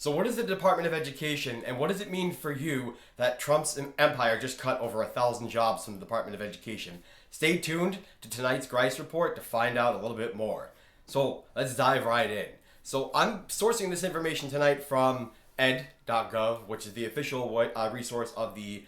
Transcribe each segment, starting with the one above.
So what is the Department of Education, and what does it mean for you that Trump's empire just cut over 1,000 jobs from the Department of Education? Stay tuned to tonight's Greis Report to find out a little bit more. So let's dive right in. So I'm sourcing this information tonight from ed.gov, which is the official resource of the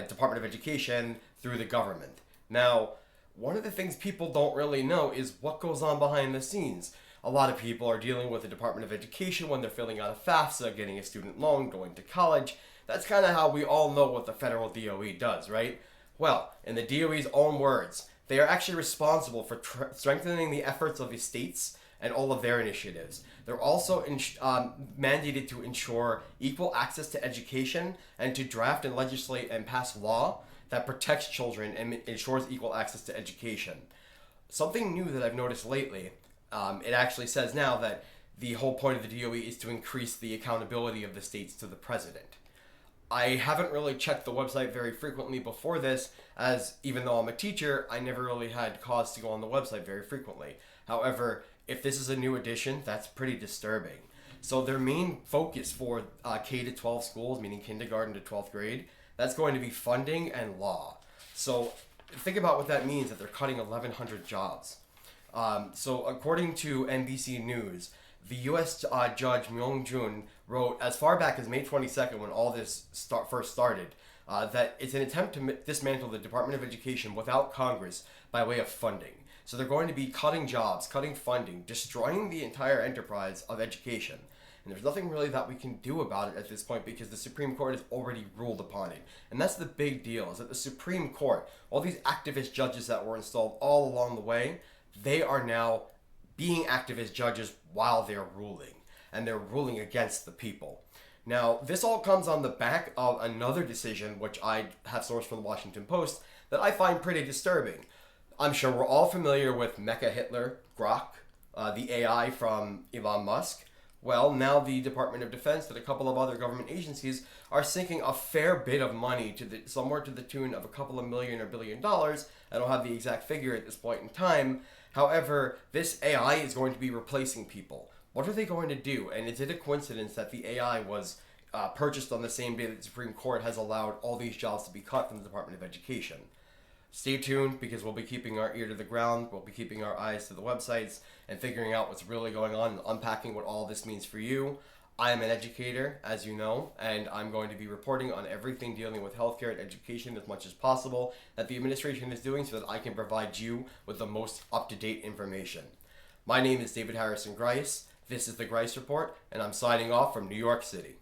Department of Education through the government. Now, one of the things people don't really know is what goes on behind the scenes. A lot of people are dealing with the Department of Education when they're filling out a FAFSA, getting a student loan, going to college. That's kind of how we all know what the federal DOE does, right? Well, in the DOE's own words, they are actually responsible for strengthening the efforts of the states and all of their initiatives. They're also mandated to ensure equal access to education and to draft and legislate and pass law that protects children and ensures equal access to education. Something new that I've noticed lately, it actually says now that the whole point of the DOE is to increase the accountability of the states to the president. I haven't really checked the website very frequently before this, as even though I'm a teacher, I never really had cause to go on the website very frequently. However, if this is a new addition, that's pretty disturbing. So their main focus for K-12 schools, meaning kindergarten to 12th grade, that's going to be funding and law. So think about what that means, that they're cutting 1,100 jobs. So according to NBC News, the U.S. Judge Myung-Jun wrote as far back as May 22nd, when all this first started, that it's an attempt to dismantle the Department of Education without Congress by way of funding. So they're going to be cutting jobs, cutting funding, destroying the entire enterprise of education. And there's nothing really that we can do about it at this point because the Supreme Court has already ruled upon it. And that's the big deal, is that the Supreme Court, all these activist judges that were installed all along the way, they are now being activist judges while they're ruling. And they're ruling against the people. Now, this all comes on the back of another decision, which I have sourced from the Washington Post, that I find pretty disturbing. I'm sure we're all familiar with Mecha Hitler, Grok, the AI from Elon Musk. Well, now the Department of Defense and a couple of other government agencies are sinking a fair bit of money somewhere to the tune of a couple of million or $1 billion. I don't have the exact figure at this point in time. However, this AI is going to be replacing people. What are they going to do? And is it a coincidence that the AI was purchased on the same day that the Supreme Court has allowed all these jobs to be cut from the Department of Education? Stay tuned, because we'll be keeping our ear to the ground, we'll be keeping our eyes to the websites and figuring out what's really going on and unpacking what all this means for you. I am an educator, as you know, and I'm going to be reporting on everything dealing with healthcare and education as much as possible that the administration is doing so that I can provide you with the most up-to-date information. My name is David Harrison Greis. This is the Greis Report, and I'm signing off from New York City.